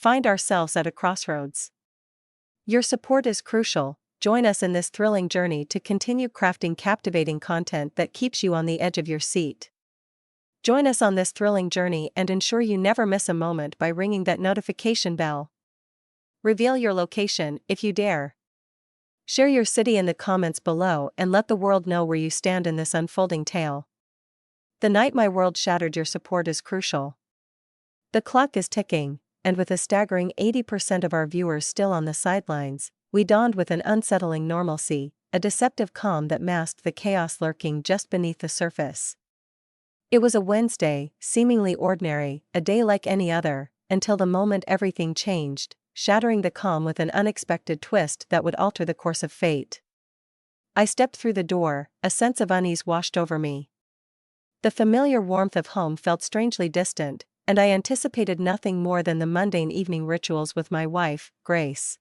find ourselves at a crossroads. Your support is crucial. Join us in this thrilling journey to continue crafting captivating content that keeps you on the edge of your seat. Join us on this thrilling journey and ensure you never miss a moment by ringing that notification bell. Reveal your location if you dare. Share your city in the comments below and let the world know where you stand in this unfolding tale. The night my world shattered, your support is crucial. The clock is ticking, and with a staggering 80% of our viewers still on the sidelines, we dawned with an unsettling normalcy, a deceptive calm that masked the chaos lurking just beneath the surface. It was a Wednesday, seemingly ordinary, a day like any other, until the moment everything changed, shattering the calm with an unexpected twist that would alter the course of fate. I stepped through the door, a sense of unease washed over me. The familiar warmth of home felt strangely distant, and I anticipated nothing more than the mundane evening rituals with my wife, Grace.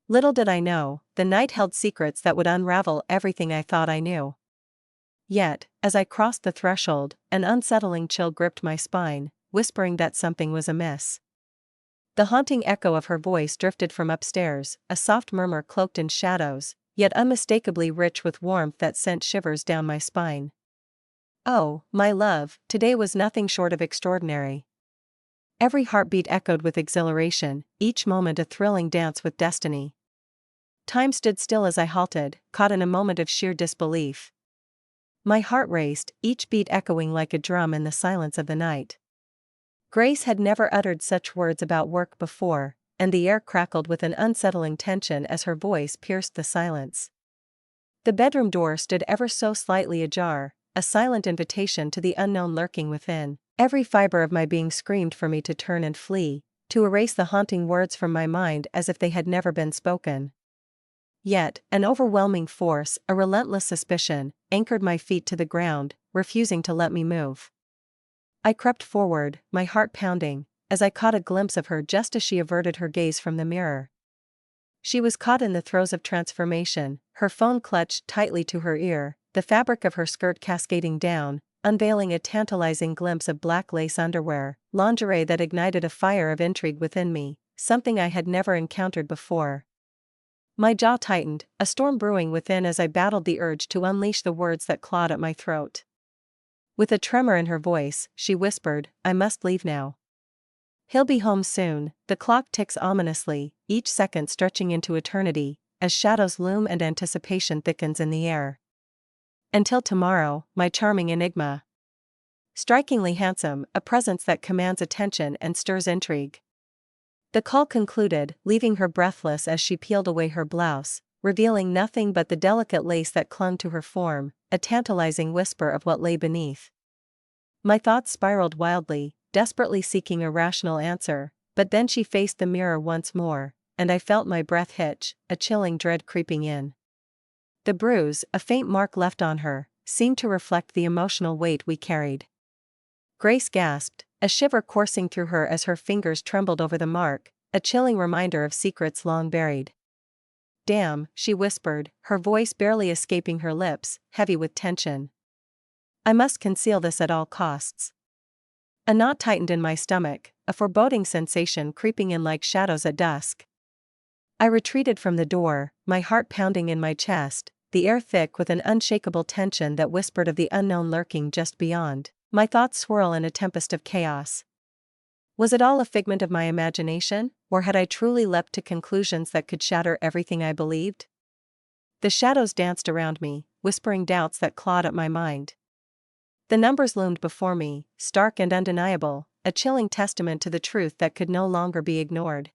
Little did I know, the night held secrets that would unravel everything I thought I knew. Yet, as I crossed the threshold, an unsettling chill gripped my spine, whispering that something was amiss. The haunting echo of her voice drifted from upstairs, a soft murmur cloaked in shadows, yet unmistakably rich with warmth that sent shivers down my spine. Oh, my love, today was nothing short of extraordinary. Every heartbeat echoed with exhilaration, each moment a thrilling dance with destiny. Time stood still as I halted, caught in a moment of sheer disbelief. My heart raced, each beat echoing like a drum in the silence of the night. Grace had never uttered such words about work before, and the air crackled with an unsettling tension as her voice pierced the silence. The bedroom door stood ever so slightly ajar, a silent invitation to the unknown lurking within. Every fiber of my being screamed for me to turn and flee, to erase the haunting words from my mind as if they had never been spoken. Yet, an overwhelming force, a relentless suspicion, anchored my feet to the ground, refusing to let me move. I crept forward, my heart pounding, as I caught a glimpse of her just as she averted her gaze from the mirror. She was caught in the throes of transformation, her phone clutched tightly to her ear, the fabric of her skirt cascading down, unveiling a tantalizing glimpse of black lace underwear, lingerie that ignited a fire of intrigue within me, something I had never encountered before. My jaw tightened, a storm brewing within as I battled the urge to unleash the words that clawed at my throat. With a tremor in her voice, she whispered, "I must leave now. He'll be home soon." The clock ticks ominously, each second stretching into eternity, as shadows loom and anticipation thickens in the air. Until tomorrow, my charming enigma. Strikingly handsome, a presence that commands attention and stirs intrigue. The call concluded, leaving her breathless as she peeled away her blouse, revealing nothing but the delicate lace that clung to her form, a tantalizing whisper of what lay beneath. My thoughts spiraled wildly, desperately seeking a rational answer, but then she faced the mirror once more, and I felt my breath hitch, a chilling dread creeping in. The bruise, a faint mark left on her, seemed to reflect the emotional weight we carried. Grace gasped, a shiver coursing through her as her fingers trembled over the mark, a chilling reminder of secrets long buried. "Damn," she whispered, her voice barely escaping her lips, heavy with tension. "I must conceal this at all costs." A knot tightened in my stomach, a foreboding sensation creeping in like shadows at dusk. I retreated from the door, my heart pounding in my chest, the air thick with an unshakable tension that whispered of the unknown lurking just beyond. My thoughts swirl in a tempest of chaos. Was it all a figment of my imagination, or had I truly leapt to conclusions that could shatter everything I believed? The shadows danced around me, whispering doubts that clawed at my mind. The numbers loomed before me, stark and undeniable, a chilling testament to the truth that could no longer be ignored.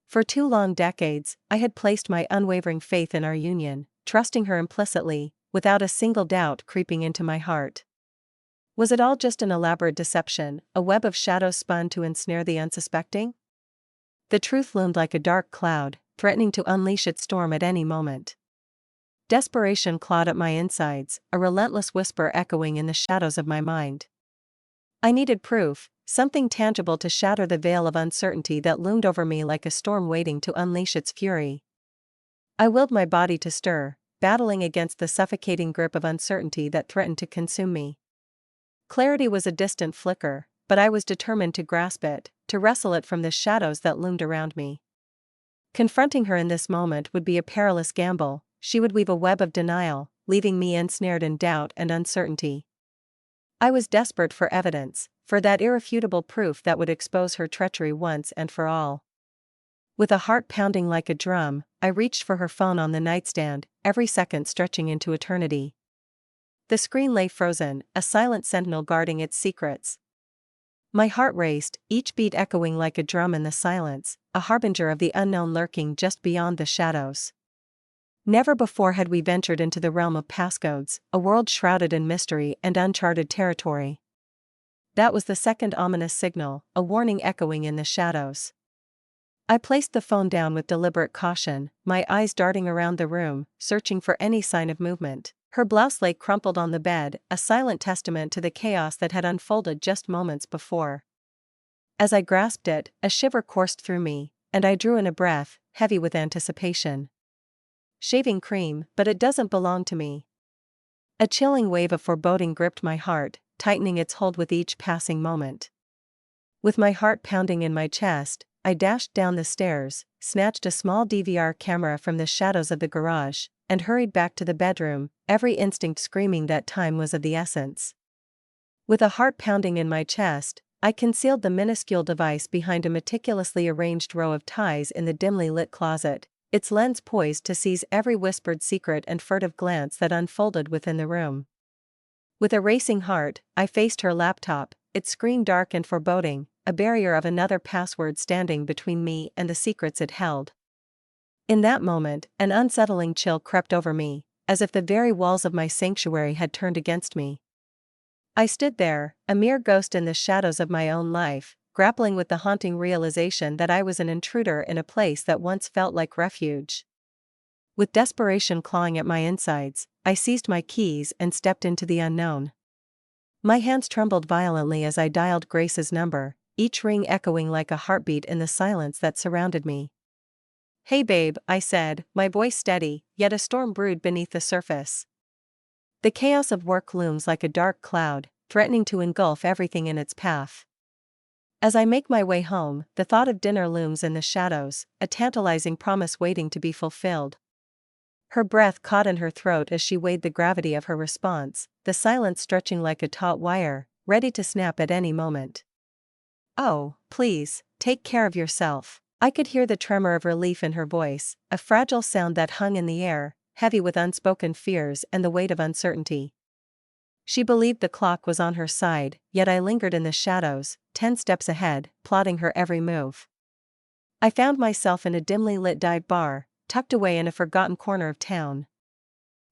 For 2 long decades, I had placed my unwavering faith in our union, trusting her implicitly, without a single doubt creeping into my heart. Was it all just an elaborate deception, a web of shadows spun to ensnare the unsuspecting? The truth loomed like a dark cloud, threatening to unleash its storm at any moment. Desperation clawed at my insides, a relentless whisper echoing in the shadows of my mind. I needed proof, something tangible to shatter the veil of uncertainty that loomed over me like a storm waiting to unleash its fury. I willed my body to stir, battling against the suffocating grip of uncertainty that threatened to consume me. Clarity was a distant flicker, but I was determined to grasp it, to wrestle it from the shadows that loomed around me. Confronting her in this moment would be a perilous gamble. She would weave a web of denial, leaving me ensnared in doubt and uncertainty. I was desperate for evidence, for that irrefutable proof that would expose her treachery once and for all. With a heart pounding like a drum, I reached for her phone on the nightstand, every second stretching into eternity. The screen lay frozen, a silent sentinel guarding its secrets. My heart raced, each beat echoing like a drum in the silence, a harbinger of the unknown lurking just beyond the shadows. Never before had we ventured into the realm of passcodes, a world shrouded in mystery and uncharted territory. That was the second ominous signal, a warning echoing in the shadows. I placed the phone down with deliberate caution, my eyes darting around the room, searching for any sign of movement. Her blouse lay crumpled on the bed, a silent testament to the chaos that had unfolded just moments before. As I grasped it, a shiver coursed through me, and I drew in a breath, heavy with anticipation. Shaving cream, but it doesn't belong to me. A chilling wave of foreboding gripped my heart, tightening its hold with each passing moment. With my heart pounding in my chest, I dashed down the stairs, snatched a small DVR camera from the shadows of the garage, and hurried back to the bedroom, every instinct screaming that time was of the essence. With a heart pounding in my chest, I concealed the minuscule device behind a meticulously arranged row of ties in the dimly lit closet, its lens poised to seize every whispered secret and furtive glance that unfolded within the room. With a racing heart, I faced her laptop, its screen dark and foreboding, a barrier of another password standing between me and the secrets it held. In that moment, an unsettling chill crept over me, as if the very walls of my sanctuary had turned against me. I stood there, a mere ghost in the shadows of my own life, grappling with the haunting realization that I was an intruder in a place that once felt like refuge. With desperation clawing at my insides, I seized my keys and stepped into the unknown. My hands trembled violently as I dialed Grace's number, each ring echoing like a heartbeat in the silence that surrounded me. "Hey babe," I said, my voice steady, yet a storm brewed beneath the surface. The chaos of work looms like a dark cloud, threatening to engulf everything in its path. As I make my way home, the thought of dinner looms in the shadows, a tantalizing promise waiting to be fulfilled. Her breath caught in her throat as she weighed the gravity of her response, the silence stretching like a taut wire, ready to snap at any moment. "Oh, please, take care of yourself." I could hear the tremor of relief in her voice, a fragile sound that hung in the air, heavy with unspoken fears and the weight of uncertainty. She believed the clock was on her side, yet I lingered in the shadows, 10 steps ahead, plotting her every move. I found myself in a dimly lit dive bar, tucked away in a forgotten corner of town.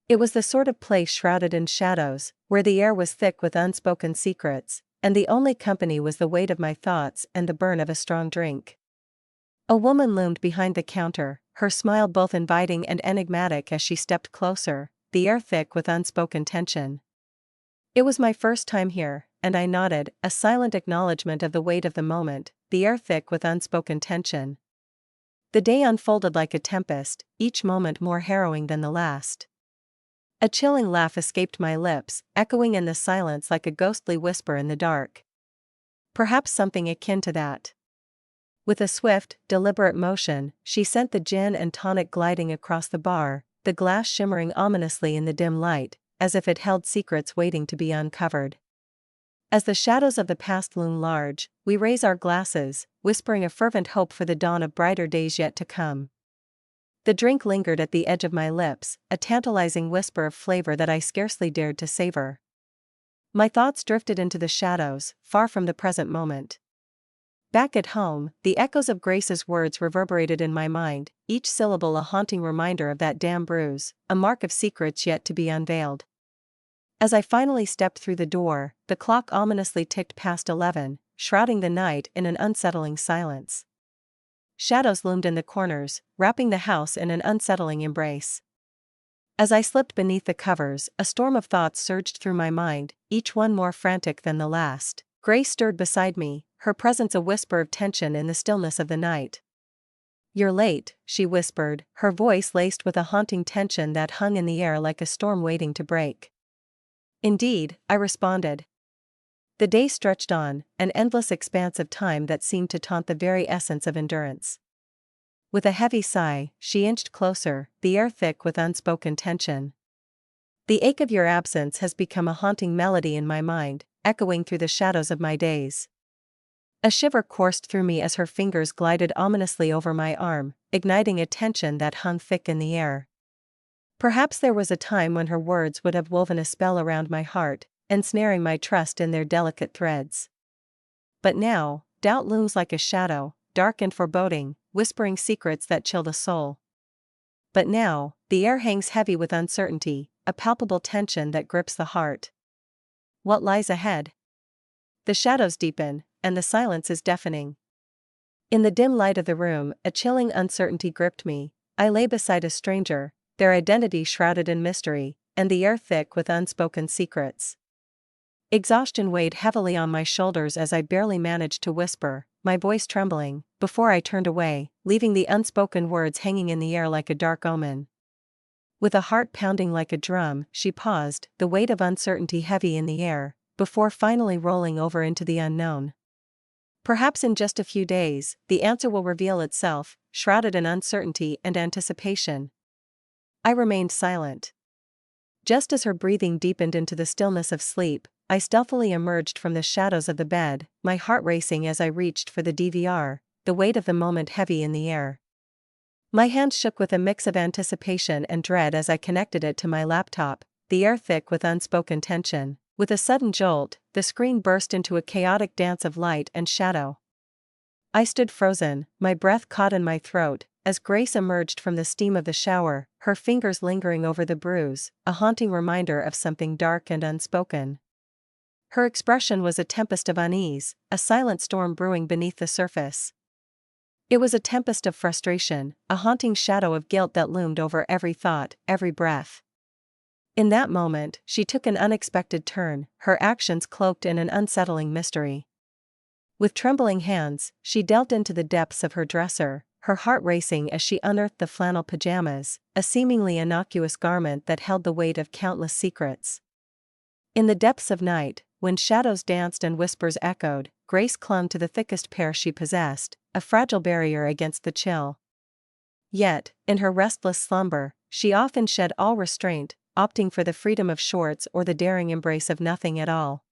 It was the sort of place shrouded in shadows, where the air was thick with unspoken secrets, and the only company was the weight of my thoughts and the burn of a strong drink. A woman loomed behind the counter, her smile both inviting and enigmatic as she stepped closer, the air thick with unspoken tension. It was my first time here, and I nodded, a silent acknowledgement of the weight of the moment, the air thick with unspoken tension. The day unfolded like a tempest, each moment more harrowing than the last. A chilling laugh escaped my lips, echoing in the silence like a ghostly whisper in the dark. Perhaps something akin to that. With a swift, deliberate motion, she sent the gin and tonic gliding across the bar, the glass shimmering ominously in the dim light, as if it held secrets waiting to be uncovered. As the shadows of the past loom large, we raise our glasses, whispering a fervent hope for the dawn of brighter days yet to come. The drink lingered at the edge of my lips, a tantalizing whisper of flavor that I scarcely dared to savor. My thoughts drifted into the shadows, far from the present moment. Back at home, the echoes of Grace's words reverberated in my mind, each syllable a haunting reminder of that damn bruise, a mark of secrets yet to be unveiled. As I finally stepped through the door, the clock ominously ticked past 11, shrouding the night in an unsettling silence. Shadows loomed in the corners, wrapping the house in an unsettling embrace. As I slipped beneath the covers, a storm of thoughts surged through my mind, each one more frantic than the last. Grace stirred beside me, her presence a whisper of tension in the stillness of the night. "You're late," she whispered, her voice laced with a haunting tension that hung in the air like a storm waiting to break. "Indeed," I responded. The day stretched on, an endless expanse of time that seemed to taunt the very essence of endurance. With a heavy sigh, she inched closer, the air thick with unspoken tension. The ache of your absence has become a haunting melody in my mind, echoing through the shadows of my days. A shiver coursed through me as her fingers glided ominously over my arm, igniting a tension that hung thick in the air. Perhaps there was a time when her words would have woven a spell around my heart, ensnaring my trust in their delicate threads. But now, doubt looms like a shadow, dark and foreboding, whispering secrets that chill the soul. But now, the air hangs heavy with uncertainty, a palpable tension that grips the heart. What lies ahead? The shadows deepen, and the silence is deafening. In the dim light of the room, a chilling uncertainty gripped me. I lay beside a stranger, their identity shrouded in mystery, and the air thick with unspoken secrets. Exhaustion weighed heavily on my shoulders as I barely managed to whisper, my voice trembling, before I turned away, leaving the unspoken words hanging in the air like a dark omen. With a heart pounding like a drum, she paused, the weight of uncertainty heavy in the air, before finally rolling over into the unknown. Perhaps in just a few days, the answer will reveal itself, shrouded in uncertainty and anticipation. I remained silent. Just as her breathing deepened into the stillness of sleep, I stealthily emerged from the shadows of the bed, my heart racing as I reached for the DVR, the weight of the moment heavy in the air. My hand shook with a mix of anticipation and dread as I connected it to my laptop, the air thick with unspoken tension. With a sudden jolt, the screen burst into a chaotic dance of light and shadow. I stood frozen, my breath caught in my throat, as Grace emerged from the steam of the shower, her fingers lingering over the bruise, a haunting reminder of something dark and unspoken. Her expression was a tempest of unease, a silent storm brewing beneath the surface. It was a tempest of frustration, a haunting shadow of guilt that loomed over every thought, every breath. In that moment, she took an unexpected turn, her actions cloaked in an unsettling mystery. With trembling hands, she delved into the depths of her dresser, her heart racing as she unearthed the flannel pajamas, a seemingly innocuous garment that held the weight of countless secrets. In the depths of night, when shadows danced and whispers echoed, Grace clung to the thickest pair she possessed, a fragile barrier against the chill. Yet, in her restless slumber, she often shed all restraint, opting for the freedom of shorts or the daring embrace of nothing at all.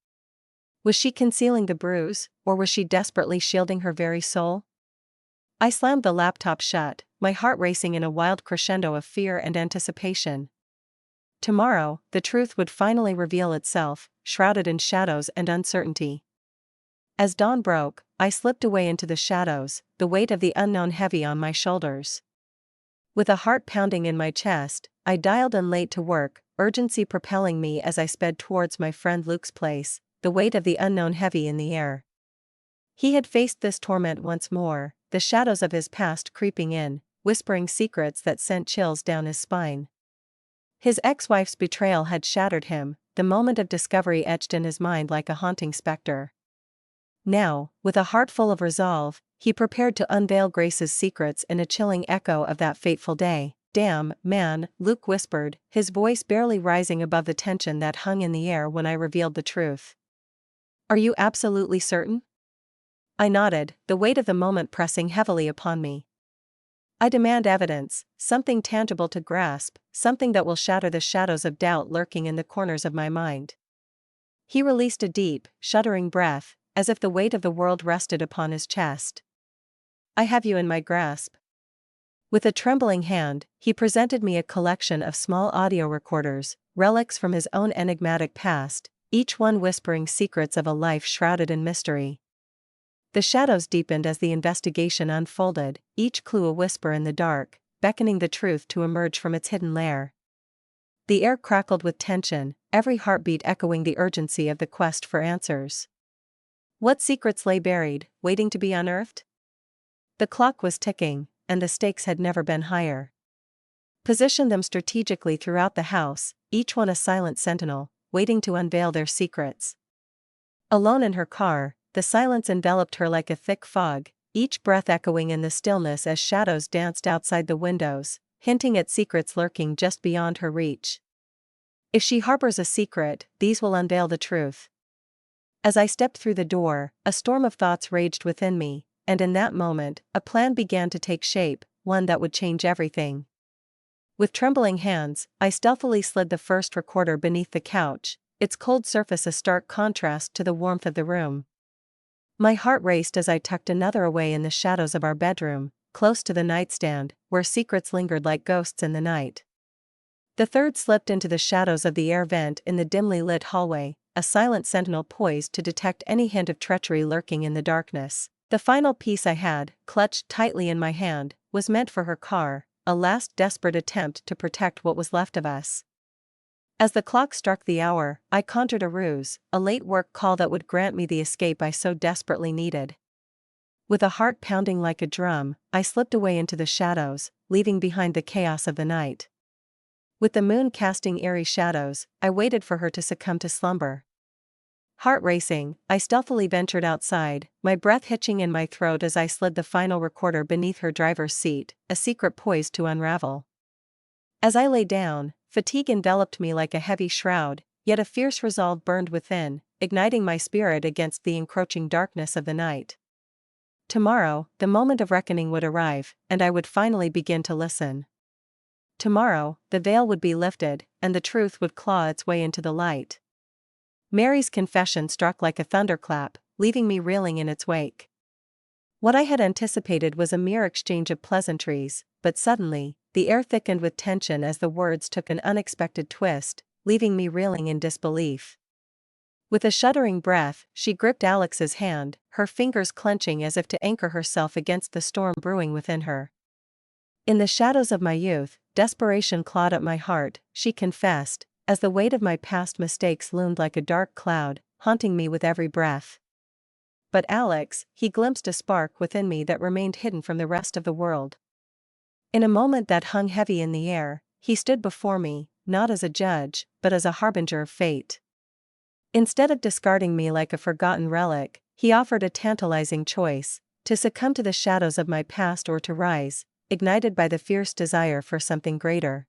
Was she concealing the bruise, or was she desperately shielding her very soul? I slammed the laptop shut, my heart racing in a wild crescendo of fear and anticipation. Tomorrow, the truth would finally reveal itself, shrouded in shadows and uncertainty. As dawn broke, I slipped away into the shadows, the weight of the unknown heavy on my shoulders. With a heart pounding in my chest, I dialed in late to work, urgency propelling me as I sped towards my friend Luke's place, the weight of the unknown heavy in the air. He had faced this torment once more, the shadows of his past creeping in, whispering secrets that sent chills down his spine. His ex-wife's betrayal had shattered him, the moment of discovery etched in his mind like a haunting specter. Now, with a heart full of resolve, he prepared to unveil Grace's secrets in a chilling echo of that fateful day. "Damn, man," Luke whispered, his voice barely rising above the tension that hung in the air when I revealed the truth. "Are you absolutely certain?" I nodded, the weight of the moment pressing heavily upon me. "I demand evidence, something tangible to grasp, something that will shatter the shadows of doubt lurking in the corners of my mind." He released a deep, shuddering breath, as if the weight of the world rested upon his chest. "I have you in my grasp." With a trembling hand, he presented me a collection of small audio recorders, relics from his own enigmatic past, each one whispering secrets of a life shrouded in mystery. The shadows deepened as the investigation unfolded, each clue a whisper in the dark, beckoning the truth to emerge from its hidden lair. The air crackled with tension, every heartbeat echoing the urgency of the quest for answers. What secrets lay buried, waiting to be unearthed? The clock was ticking, and the stakes had never been higher. Position them strategically throughout the house, each one a silent sentinel, waiting to unveil their secrets. Alone in her car, the silence enveloped her like a thick fog, each breath echoing in the stillness as shadows danced outside the windows, hinting at secrets lurking just beyond her reach. If she harbors a secret, these will unveil the truth. As I stepped through the door, a storm of thoughts raged within me, and in that moment, a plan began to take shape, one that would change everything. With trembling hands, I stealthily slid the first recorder beneath the couch, its cold surface a stark contrast to the warmth of the room. My heart raced as I tucked another away in the shadows of our bedroom, close to the nightstand, where secrets lingered like ghosts in the night. The third slipped into the shadows of the air vent in the dimly lit hallway, a silent sentinel poised to detect any hint of treachery lurking in the darkness. The final piece I had, clutched tightly in my hand, was meant for her car, a last desperate attempt to protect what was left of us. As the clock struck the hour, I conjured a ruse, a late work call that would grant me the escape I so desperately needed. With a heart pounding like a drum, I slipped away into the shadows, leaving behind the chaos of the night. With the moon casting eerie shadows, I waited for her to succumb to slumber. Heart racing, I stealthily ventured outside, my breath hitching in my throat as I slid the final recorder beneath her driver's seat, a secret poised to unravel. As I lay down, fatigue enveloped me like a heavy shroud, yet a fierce resolve burned within, igniting my spirit against the encroaching darkness of the night. Tomorrow, the moment of reckoning would arrive, and I would finally begin to listen. Tomorrow, the veil would be lifted, and the truth would claw its way into the light. Mary's confession struck like a thunderclap, leaving me reeling in its wake. What I had anticipated was a mere exchange of pleasantries, but suddenly, the air thickened with tension as the words took an unexpected twist, leaving me reeling in disbelief. With a shuddering breath, she gripped Alex's hand, her fingers clenching as if to anchor herself against the storm brewing within her. In the shadows of my youth, desperation clawed at my heart, she confessed, as the weight of my past mistakes loomed like a dark cloud, haunting me with every breath. But Alex, he glimpsed a spark within me that remained hidden from the rest of the world. In a moment that hung heavy in the air, he stood before me, not as a judge, but as a harbinger of fate. Instead of discarding me like a forgotten relic, he offered a tantalizing choice: to succumb to the shadows of my past or to rise, ignited by the fierce desire for something greater.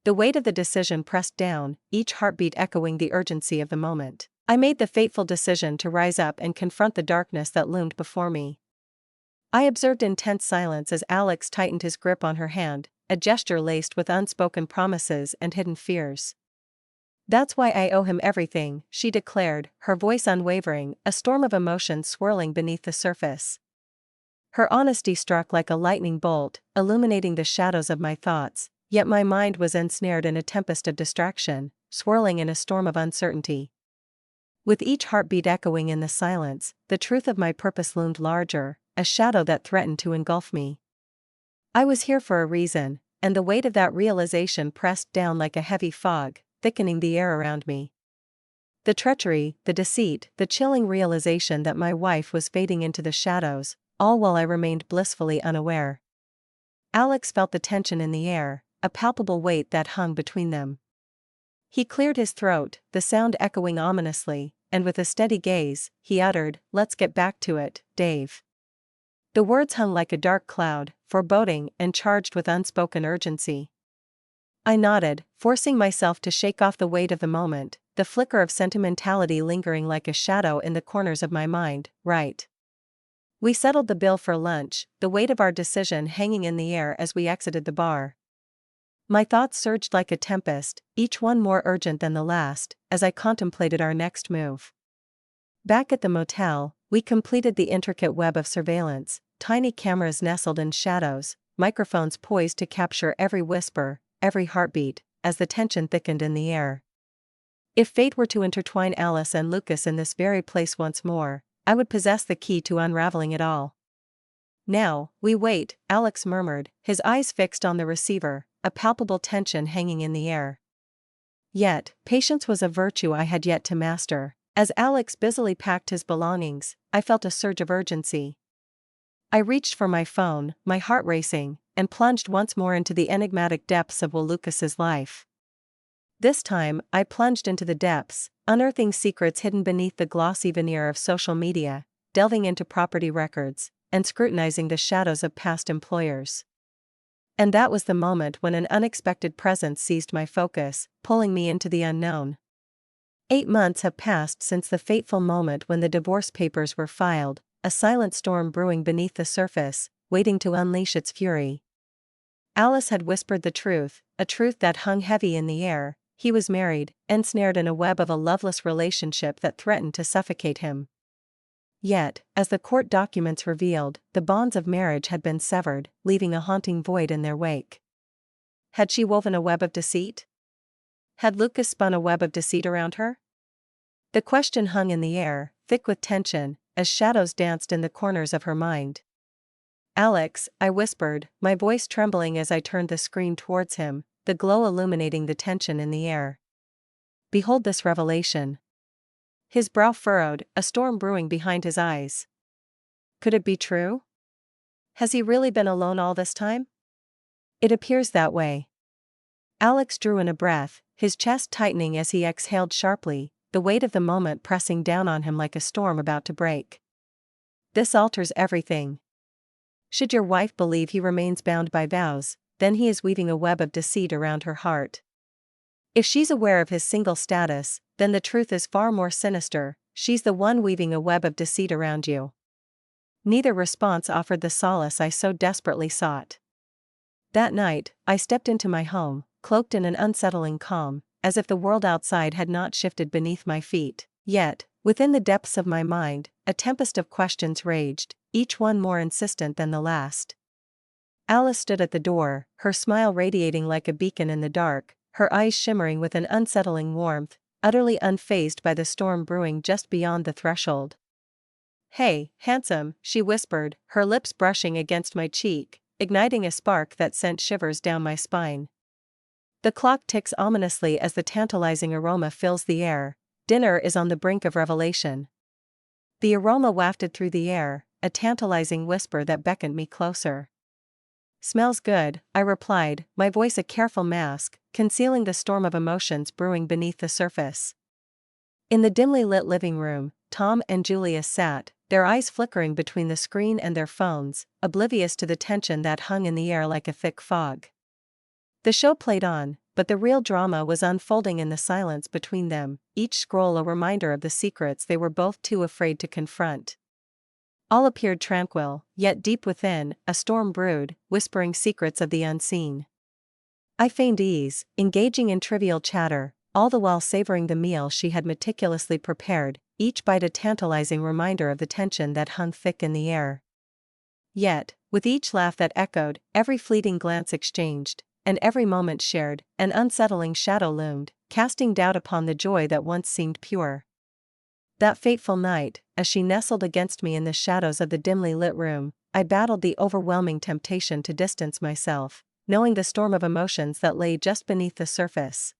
The weight of the decision pressed down, each heartbeat echoing the urgency of the moment. I made the fateful decision to rise up and confront the darkness that loomed before me. I observed in tense silence as Alex tightened his grip on her hand, a gesture laced with unspoken promises and hidden fears. "That's why I owe him everything," she declared, her voice unwavering, a storm of emotion swirling beneath the surface. Her honesty struck like a lightning bolt, illuminating the shadows of my thoughts, yet my mind was ensnared in a tempest of distraction, swirling in a storm of uncertainty. With each heartbeat echoing in the silence, the truth of my purpose loomed larger, a shadow that threatened to engulf me. I was here for a reason, and the weight of that realization pressed down like a heavy fog, thickening the air around me. The treachery, the deceit, the chilling realization that my wife was fading into the shadows, all while I remained blissfully unaware. Alex felt the tension in the air, a palpable weight that hung between them. He cleared his throat, the sound echoing ominously, and with a steady gaze, he uttered, "Let's get back to it, Dave." The words hung like a dark cloud, foreboding and charged with unspoken urgency. I nodded, forcing myself to shake off the weight of the moment, the flicker of sentimentality lingering like a shadow in the corners of my mind. Right. We settled the bill for lunch, the weight of our decision hanging in the air as we exited the bar. My thoughts surged like a tempest, each one more urgent than the last, as I contemplated our next move. Back at the motel, we completed the intricate web of surveillance, tiny cameras nestled in shadows, microphones poised to capture every whisper, every heartbeat, as the tension thickened in the air. If fate were to intertwine Alice and Lucas in this very place once more, I would possess the key to unraveling it all. "Now, we wait," Alex murmured, his eyes fixed on the receiver, a palpable tension hanging in the air. Yet, patience was a virtue I had yet to master. As Alex busily packed his belongings, I felt a surge of urgency. I reached for my phone, my heart racing, and plunged once more into the enigmatic depths of Will Lucas's life. This time, I plunged into the depths, unearthing secrets hidden beneath the glossy veneer of social media, delving into property records, and scrutinizing the shadows of past employers. And that was the moment when an unexpected presence seized my focus, pulling me into the unknown. 8 months have passed since the fateful moment when the divorce papers were filed, a silent storm brewing beneath the surface, waiting to unleash its fury. Alice had whispered the truth, a truth that hung heavy in the air. He was married, ensnared in a web of a loveless relationship that threatened to suffocate him. Yet, as the court documents revealed, the bonds of marriage had been severed, leaving a haunting void in their wake. Had she woven a web of deceit? Had Lucas spun a web of deceit around her? The question hung in the air, thick with tension, as shadows danced in the corners of her mind. "Alex," I whispered, my voice trembling as I turned the screen towards him, the glow illuminating the tension in the air. "Behold this revelation." His brow furrowed, a storm brewing behind his eyes. Could it be true? Has he really been alone all this time? It appears that way. Alex drew in a breath, his chest tightening as he exhaled sharply, the weight of the moment pressing down on him like a storm about to break. "This alters everything. Should your wife believe he remains bound by vows, then he is weaving a web of deceit around her heart. If she's aware of his single status, then the truth is far more sinister, she's the one weaving a web of deceit around you." Neither response offered the solace I so desperately sought. That night, I stepped into my home, cloaked in an unsettling calm, as if the world outside had not shifted beneath my feet. Yet, within the depths of my mind, a tempest of questions raged, each one more insistent than the last. Alice stood at the door, her smile radiating like a beacon in the dark, her eyes shimmering with an unsettling warmth, utterly unfazed by the storm brewing just beyond the threshold. "Hey, handsome," she whispered, her lips brushing against my cheek, igniting a spark that sent shivers down my spine. The clock ticks ominously as the tantalizing aroma fills the air. Dinner is on the brink of revelation. The aroma wafted through the air, a tantalizing whisper that beckoned me closer. "Smells good," I replied, my voice a careful mask, concealing the storm of emotions brewing beneath the surface. In the dimly lit living room, Tom and Julius sat, their eyes flickering between the screen and their phones, oblivious to the tension that hung in the air like a thick fog. The show played on, but the real drama was unfolding in the silence between them, each scroll a reminder of the secrets they were both too afraid to confront. All appeared tranquil, yet deep within, a storm brewed, whispering secrets of the unseen. I feigned ease, engaging in trivial chatter, all the while savoring the meal she had meticulously prepared, each bite a tantalizing reminder of the tension that hung thick in the air. Yet, with each laugh that echoed, every fleeting glance exchanged, and every moment shared, an unsettling shadow loomed, casting doubt upon the joy that once seemed pure. That fateful night, as she nestled against me in the shadows of the dimly lit room, I battled the overwhelming temptation to distance myself, knowing the storm of emotions that lay just beneath the surface.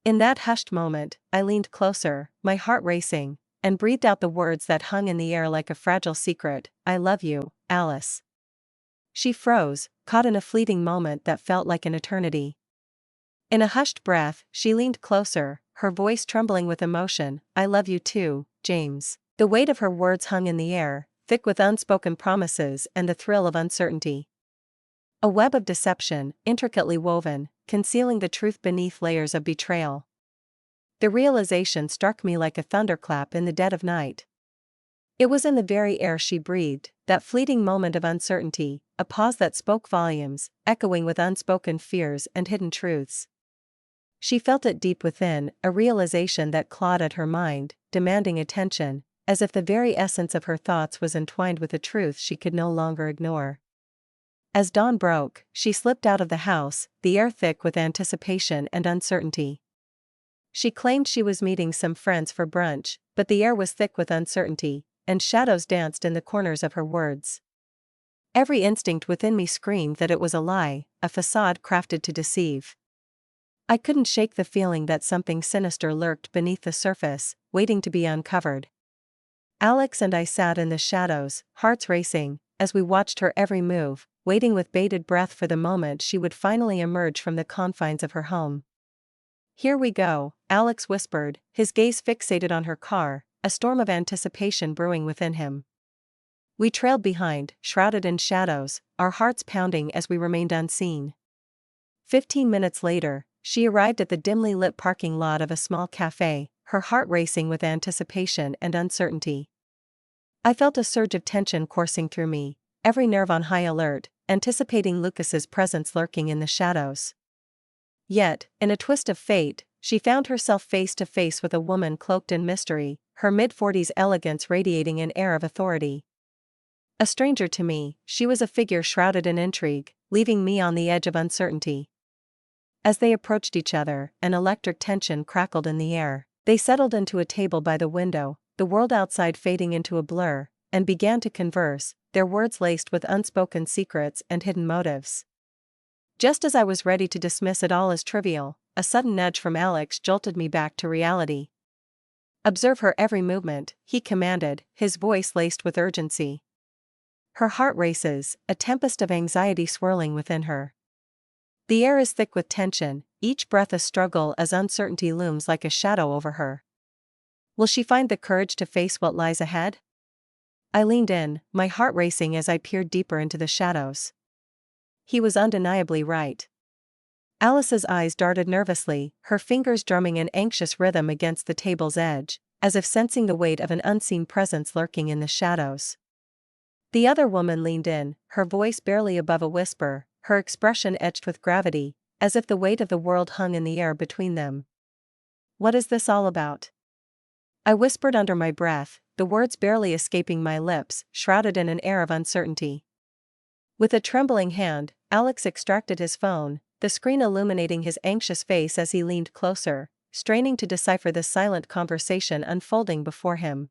In that hushed moment, I leaned closer, my heart racing, and breathed out the words that hung in the air like a fragile secret, "I love you, Alice." She froze, caught in a fleeting moment that felt like an eternity. In a hushed breath, she leaned closer, her voice trembling with emotion, "I love you too, James." The weight of her words hung in the air, thick with unspoken promises and the thrill of uncertainty. A web of deception, intricately woven, concealing the truth beneath layers of betrayal. The realization struck me like a thunderclap in the dead of night. It was in the very air she breathed, that fleeting moment of uncertainty, a pause that spoke volumes, echoing with unspoken fears and hidden truths. She felt it deep within, a realization that clawed at her mind, demanding attention, as if the very essence of her thoughts was entwined with a truth she could no longer ignore. As dawn broke, she slipped out of the house, the air thick with anticipation and uncertainty. She claimed she was meeting some friends for brunch, but the air was thick with uncertainty, and shadows danced in the corners of her words. Every instinct within me screamed that it was a lie, a facade crafted to deceive. I couldn't shake the feeling that something sinister lurked beneath the surface, waiting to be uncovered. Alex and I sat in the shadows, hearts racing, as we watched her every move, waiting with bated breath for the moment she would finally emerge from the confines of her home. "Here we go," Alex whispered, his gaze fixated on her car, a storm of anticipation brewing within him. We trailed behind, shrouded in shadows, our hearts pounding as we remained unseen. 15 minutes later, she arrived at the dimly lit parking lot of a small cafe, her heart racing with anticipation and uncertainty. I felt a surge of tension coursing through me, every nerve on high alert, anticipating Lucas's presence lurking in the shadows. Yet, in a twist of fate, she found herself face to face with a woman cloaked in mystery, her mid-40s elegance radiating an air of authority. A stranger to me, she was a figure shrouded in intrigue, leaving me on the edge of uncertainty. As they approached each other, an electric tension crackled in the air. They settled into a table by the window, the world outside fading into a blur, and began to converse, their words laced with unspoken secrets and hidden motives. Just as I was ready to dismiss it all as trivial, a sudden nudge from Alex jolted me back to reality. "Observe her every movement," he commanded, his voice laced with urgency. "Her heart races, a tempest of anxiety swirling within her. The air is thick with tension, each breath a struggle as uncertainty looms like a shadow over her. Will she find the courage to face what lies ahead?" I leaned in, my heart racing as I peered deeper into the shadows. He was undeniably right. Alice's eyes darted nervously, her fingers drumming an anxious rhythm against the table's edge, as if sensing the weight of an unseen presence lurking in the shadows. The other woman leaned in, her voice barely above a whisper, her expression etched with gravity, as if the weight of the world hung in the air between them. "What is this all about?" I whispered under my breath, the words barely escaping my lips, shrouded in an air of uncertainty. With a trembling hand, Alex extracted his phone, the screen illuminating his anxious face as he leaned closer, straining to decipher the silent conversation unfolding before him.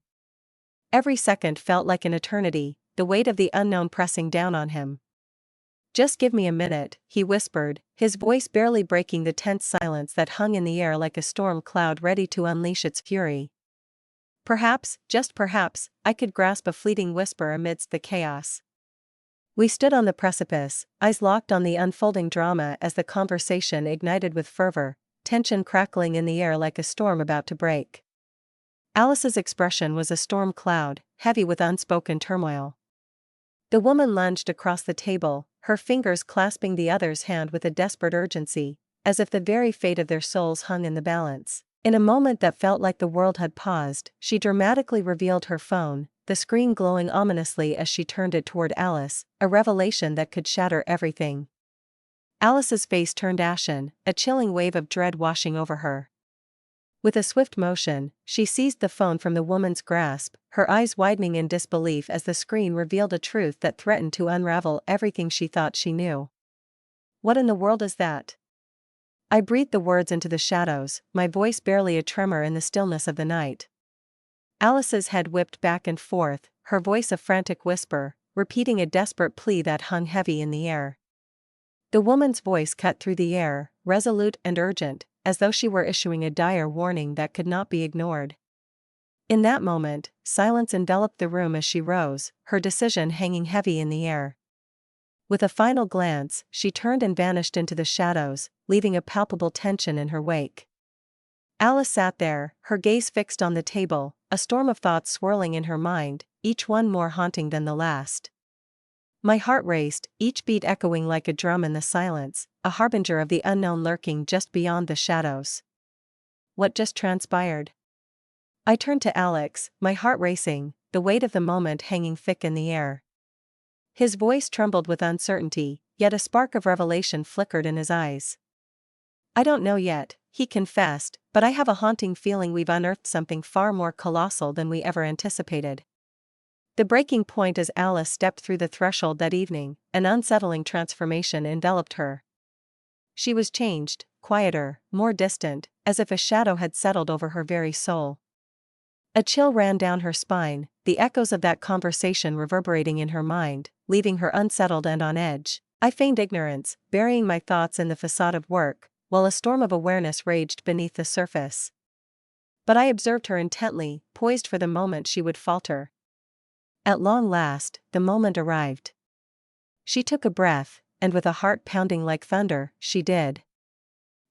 Every second felt like an eternity, the weight of the unknown pressing down on him. "Just give me a minute," he whispered, his voice barely breaking the tense silence that hung in the air like a storm cloud ready to unleash its fury. Perhaps, just perhaps, I could grasp a fleeting whisper amidst the chaos. We stood on the precipice, eyes locked on the unfolding drama as the conversation ignited with fervor, tension crackling in the air like a storm about to break. Alice's expression was a storm cloud, heavy with unspoken turmoil. The woman lunged across the table, her fingers clasping the other's hand with a desperate urgency, as if the very fate of their souls hung in the balance. In a moment that felt like the world had paused, she dramatically revealed her phone, the screen glowing ominously as she turned it toward Alice, a revelation that could shatter everything. Alice's face turned ashen, a chilling wave of dread washing over her. With a swift motion, she seized the phone from the woman's grasp, her eyes widening in disbelief as the screen revealed a truth that threatened to unravel everything she thought she knew. "What in the world is that?" I breathed the words into the shadows, my voice barely a tremor in the stillness of the night. Alice's head whipped back and forth, her voice a frantic whisper, repeating a desperate plea that hung heavy in the air. The woman's voice cut through the air, resolute and urgent, as though she were issuing a dire warning that could not be ignored. In that moment, silence enveloped the room as she rose, her decision hanging heavy in the air. With a final glance, she turned and vanished into the shadows, leaving a palpable tension in her wake. Alice sat there, her gaze fixed on the table, a storm of thoughts swirling in her mind, each one more haunting than the last. My heart raced, each beat echoing like a drum in the silence, a harbinger of the unknown lurking just beyond the shadows. What just transpired? I turned to Alex, my heart racing, the weight of the moment hanging thick in the air. His voice trembled with uncertainty, yet a spark of revelation flickered in his eyes. "I don't know yet," he confessed, "but I have a haunting feeling we've unearthed something far more colossal than we ever anticipated." The breaking point as Alice stepped through the threshold that evening, an unsettling transformation enveloped her. She was changed, quieter, more distant, as if a shadow had settled over her very soul. A chill ran down her spine, the echoes of that conversation reverberating in her mind, leaving her unsettled and on edge. I feigned ignorance, burying my thoughts in the facade of work, while a storm of awareness raged beneath the surface. But I observed her intently, poised for the moment she would falter. At long last, the moment arrived. She took a breath, and with a heart pounding like thunder, she did.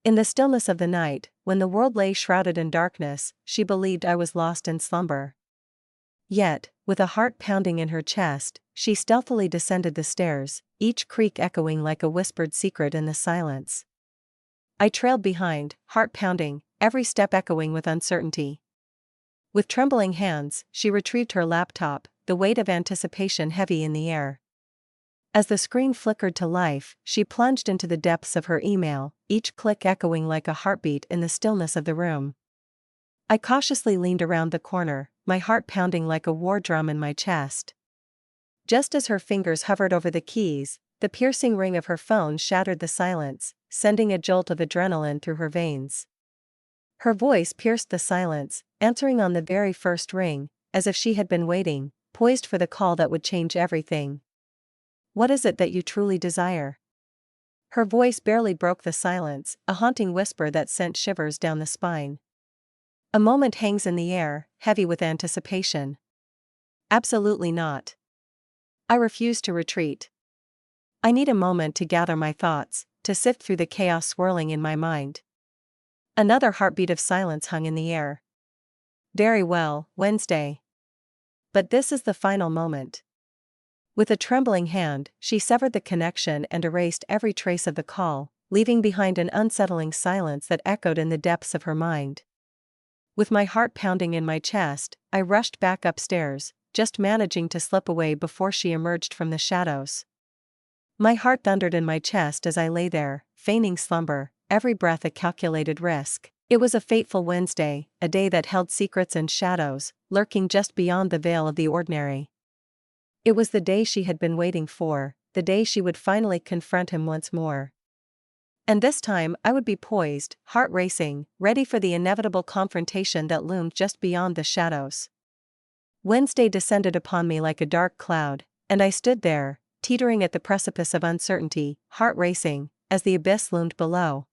In the stillness of the night, when the world lay shrouded in darkness, she believed I was lost in slumber. Yet, with a heart pounding in her chest, she stealthily descended the stairs, each creak echoing like a whispered secret in the silence. I trailed behind, heart pounding, every step echoing with uncertainty. With trembling hands, she retrieved her laptop, the weight of anticipation heavy in the air. As the screen flickered to life, she plunged into the depths of her email, each click echoing like a heartbeat in the stillness of the room. I cautiously leaned around the corner, my heart pounding like a war drum in my chest. Just as her fingers hovered over the keys, the piercing ring of her phone shattered the silence, sending a jolt of adrenaline through her veins. Her voice pierced the silence, answering on the very first ring, as if she had been waiting, poised for the call that would change everything. "What is it that you truly desire?" Her voice barely broke the silence, a haunting whisper that sent shivers down the spine. A moment hangs in the air, heavy with anticipation. Absolutely not. I refuse to retreat. I need a moment to gather my thoughts, to sift through the chaos swirling in my mind. Another heartbeat of silence hung in the air. Very well, Wednesday. But this is the final moment. With a trembling hand, she severed the connection and erased every trace of the call, leaving behind an unsettling silence that echoed in the depths of her mind. With my heart pounding in my chest, I rushed back upstairs, just managing to slip away before she emerged from the shadows. My heart thundered in my chest as I lay there, feigning slumber, every breath a calculated risk. It was a fateful Wednesday, a day that held secrets and shadows, lurking just beyond the veil of the ordinary. It was the day she had been waiting for, the day she would finally confront him once more. And this time I would be poised, heart racing, ready for the inevitable confrontation that loomed just beyond the shadows. Wednesday descended upon me like a dark cloud, and I stood there, teetering at the precipice of uncertainty, heart racing, as the abyss loomed below.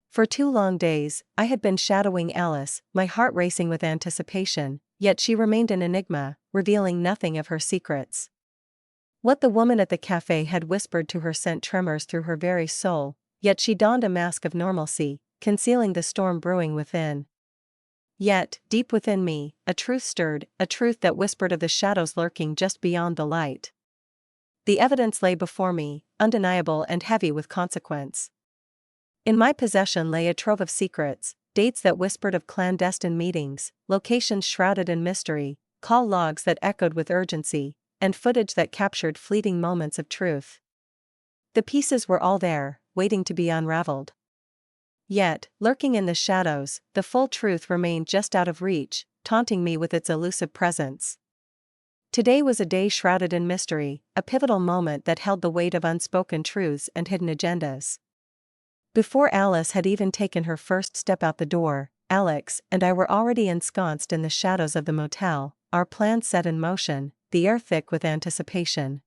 For 2 long days, I had been shadowing Alice, my heart racing with anticipation, yet she remained an enigma, revealing nothing of her secrets. What the woman at the cafe had whispered to her sent tremors through her very soul, yet she donned a mask of normalcy, concealing the storm brewing within. Yet, deep within me, a truth stirred, a truth that whispered of the shadows lurking just beyond the light. The evidence lay before me, undeniable and heavy with consequence. In my possession lay a trove of secrets, dates that whispered of clandestine meetings, locations shrouded in mystery, call logs that echoed with urgency, and footage that captured fleeting moments of truth. The pieces were all there, waiting to be unraveled. Yet, lurking in the shadows, the full truth remained just out of reach, taunting me with its elusive presence. Today was a day shrouded in mystery, a pivotal moment that held the weight of unspoken truths and hidden agendas. Before Alice had even taken her first step out the door, Alex and I were already ensconced in the shadows of the motel, our plans set in motion, the air thick with anticipation.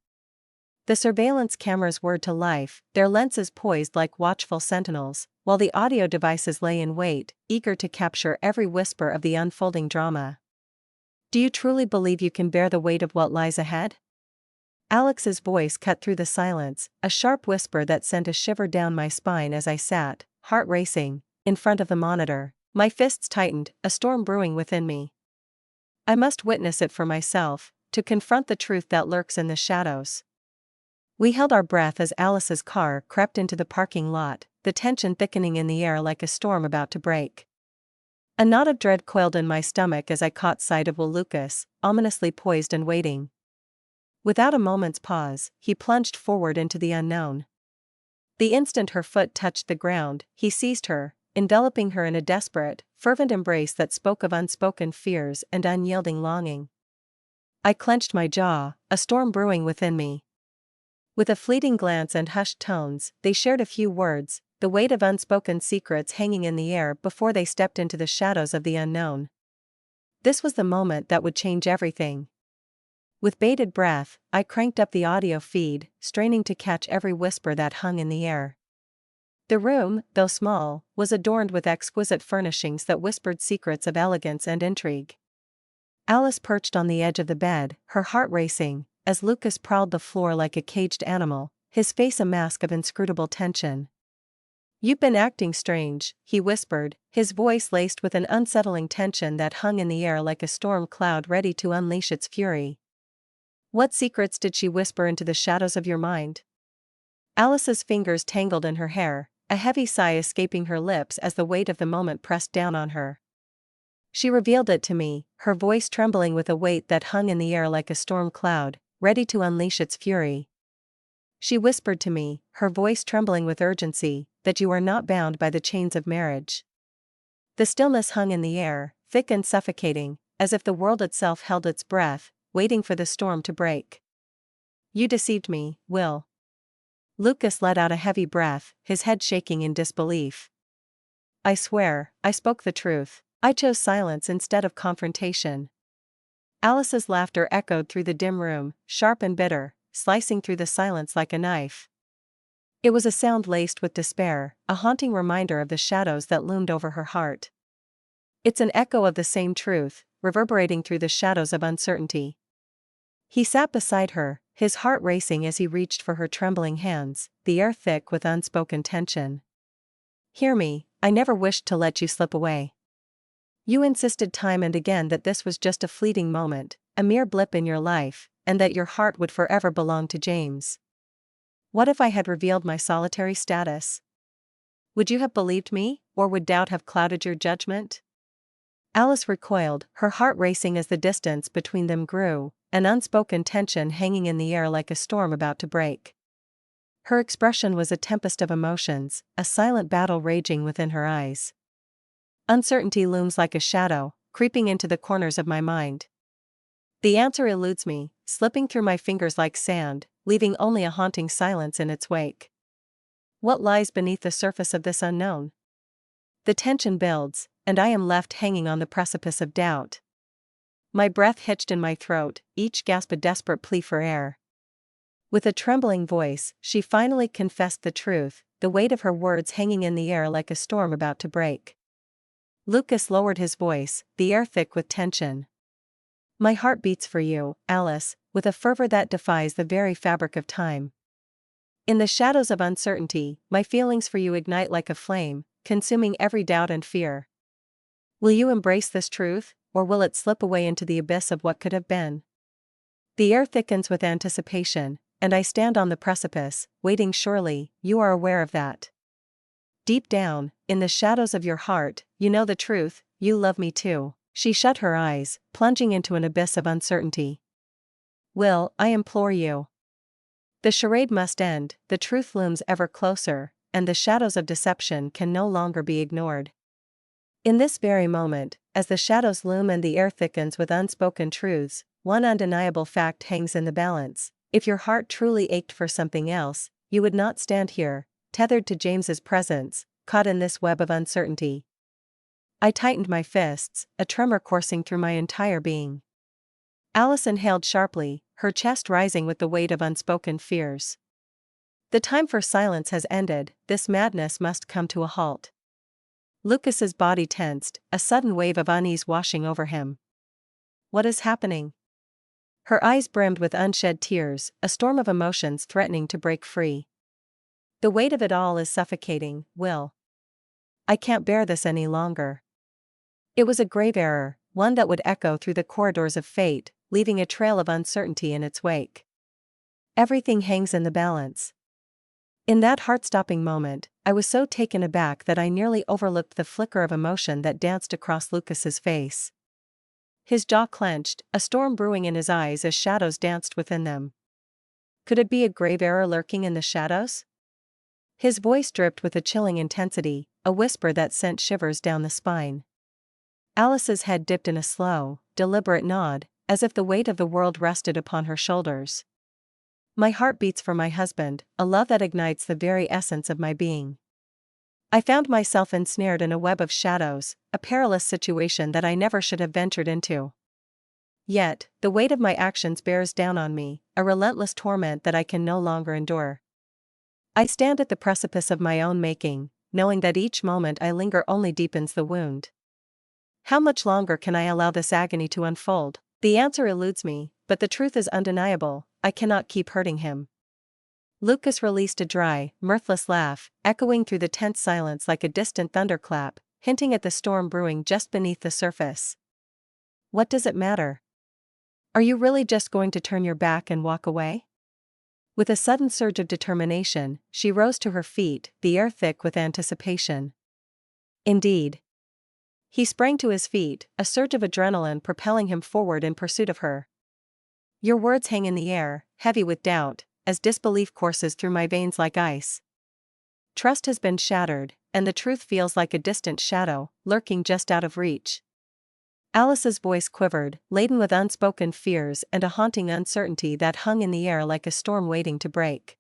The surveillance cameras whirred to life, their lenses poised like watchful sentinels, while the audio devices lay in wait, eager to capture every whisper of the unfolding drama. "Do you truly believe you can bear the weight of what lies ahead?" Alex's voice cut through the silence, a sharp whisper that sent a shiver down my spine as I sat, heart racing, in front of the monitor, my fists tightened, a storm brewing within me. I must witness it for myself, to confront the truth that lurks in the shadows. We held our breath as Alice's car crept into the parking lot, the tension thickening in the air like a storm about to break. A knot of dread coiled in my stomach as I caught sight of Will Lucas, ominously poised and waiting. Without a moment's pause, he plunged forward into the unknown. The instant her foot touched the ground, he seized her, enveloping her in a desperate, fervent embrace that spoke of unspoken fears and unyielding longing. I clenched my jaw, a storm brewing within me. With a fleeting glance and hushed tones, they shared a few words, the weight of unspoken secrets hanging in the air before they stepped into the shadows of the unknown. This was the moment that would change everything. With bated breath, I cranked up the audio feed, straining to catch every whisper that hung in the air. The room, though small, was adorned with exquisite furnishings that whispered secrets of elegance and intrigue. Alice perched on the edge of the bed, her heart racing, as Lucas prowled the floor like a caged animal, his face a mask of inscrutable tension. "You've been acting strange," he whispered, his voice laced with an unsettling tension that hung in the air like a storm cloud ready to unleash its fury. "What secrets did she whisper into the shadows of your mind?" Alice's fingers tangled in her hair, a heavy sigh escaping her lips as the weight of the moment pressed down on her. She revealed it to me, her voice trembling with a weight that hung in the air like a storm cloud, ready to unleash its fury. She whispered to me, her voice trembling with urgency, that you are not bound by the chains of marriage. The stillness hung in the air, thick and suffocating, as if the world itself held its breath, waiting for the storm to break. You deceived me, Will. Lucas let out a heavy breath, his head shaking in disbelief. I swear, I spoke the truth. I chose silence instead of confrontation. Alice's laughter echoed through the dim room, sharp and bitter, slicing through the silence like a knife. It was a sound laced with despair, a haunting reminder of the shadows that loomed over her heart. It's an echo of the same truth, reverberating through the shadows of uncertainty. He sat beside her, his heart racing as he reached for her trembling hands, the air thick with unspoken tension. Hear me, I never wished to let you slip away. You insisted time and again that this was just a fleeting moment, a mere blip in your life, and that your heart would forever belong to James. What if I had revealed my solitary status? Would you have believed me, or would doubt have clouded your judgment? Alice recoiled, her heart racing as the distance between them grew, an unspoken tension hanging in the air like a storm about to break. Her expression was a tempest of emotions, a silent battle raging within her eyes. Uncertainty looms like a shadow, creeping into the corners of my mind. The answer eludes me, slipping through my fingers like sand, leaving only a haunting silence in its wake. What lies beneath the surface of this unknown? The tension builds, and I am left hanging on the precipice of doubt. My breath hitched in my throat, each gasp a desperate plea for air. With a trembling voice, she finally confessed the truth, the weight of her words hanging in the air like a storm about to break. Lucas lowered his voice, the air thick with tension. My heart beats for you, Alice, with a fervor that defies the very fabric of time. In the shadows of uncertainty, my feelings for you ignite like a flame, consuming every doubt and fear. Will you embrace this truth, or will it slip away into the abyss of what could have been? The air thickens with anticipation, and I stand on the precipice, waiting. Surely, you are aware of that. Deep down, in the shadows of your heart, you know the truth, you love me too. She shut her eyes, plunging into an abyss of uncertainty. Will, I implore you. The charade must end, the truth looms ever closer, and the shadows of deception can no longer be ignored. In this very moment, as the shadows loom and the air thickens with unspoken truths, one undeniable fact hangs in the balance. If your heart truly ached for something else, you would not stand here, tethered to James's presence, caught in this web of uncertainty. I tightened my fists, a tremor coursing through my entire being. Alice inhaled sharply, her chest rising with the weight of unspoken fears. The time for silence has ended, this madness must come to a halt. Lucas's body tensed, a sudden wave of unease washing over him. What is happening? Her eyes brimmed with unshed tears, a storm of emotions threatening to break free. The weight of it all is suffocating, Will. I can't bear this any longer. It was a grave error, one that would echo through the corridors of fate, leaving a trail of uncertainty in its wake. Everything hangs in the balance. In that heart-stopping moment, I was so taken aback that I nearly overlooked the flicker of emotion that danced across Lucas's face. His jaw clenched, a storm brewing in his eyes as shadows danced within them. Could it be a grave error lurking in the shadows? His voice dripped with a chilling intensity, a whisper that sent shivers down the spine. Alice's head dipped in a slow, deliberate nod, as if the weight of the world rested upon her shoulders. My heart beats for my husband, a love that ignites the very essence of my being. I found myself ensnared in a web of shadows, a perilous situation that I never should have ventured into. Yet, the weight of my actions bears down on me, a relentless torment that I can no longer endure. I stand at the precipice of my own making, knowing that each moment I linger only deepens the wound. How much longer can I allow this agony to unfold? The answer eludes me, but the truth is undeniable, I cannot keep hurting him. Lucas released a dry, mirthless laugh, echoing through the tense silence like a distant thunderclap, hinting at the storm brewing just beneath the surface. What does it matter? Are you really just going to turn your back and walk away? With a sudden surge of determination, she rose to her feet, the air thick with anticipation. Indeed. He sprang to his feet, a surge of adrenaline propelling him forward in pursuit of her. Your words hang in the air, heavy with doubt, as disbelief courses through my veins like ice. Trust has been shattered, and the truth feels like a distant shadow, lurking just out of reach. Alice's voice quivered, laden with unspoken fears and a haunting uncertainty that hung in the air like a storm waiting to break.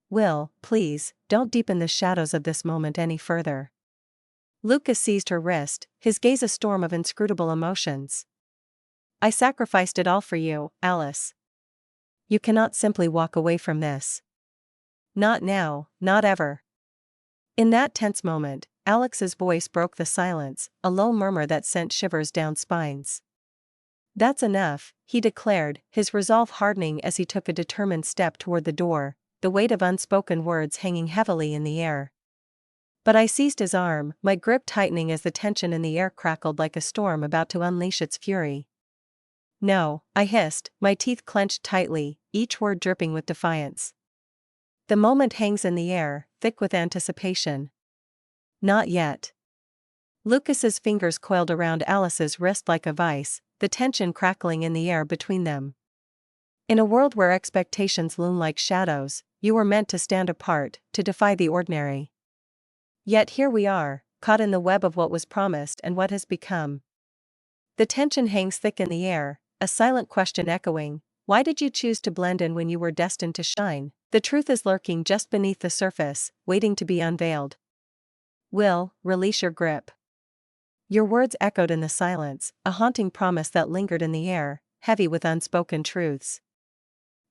Will, please, don't deepen the shadows of this moment any further. Lucas seized her wrist, his gaze a storm of inscrutable emotions. I sacrificed it all for you, Alice. You cannot simply walk away from this. Not now, not ever. In that tense moment, Alex's voice broke the silence, a low murmur that sent shivers down spines. That's enough, he declared, his resolve hardening as he took a determined step toward the door, the weight of unspoken words hanging heavily in the air. But I seized his arm, my grip tightening as the tension in the air crackled like a storm about to unleash its fury. No, I hissed, my teeth clenched tightly, each word dripping with defiance. The moment hangs in the air, thick with anticipation. Not yet. Lucas's fingers coiled around Alice's wrist like a vice, the tension crackling in the air between them. In a world where expectations loom like shadows, you were meant to stand apart, to defy the ordinary. Yet here we are, caught in the web of what was promised and what has become. The tension hangs thick in the air, a silent question echoing, why did you choose to blend in when you were destined to shine? The truth is lurking just beneath the surface, waiting to be unveiled. Will, release your grip. Your words echoed in the silence, a haunting promise that lingered in the air, heavy with unspoken truths.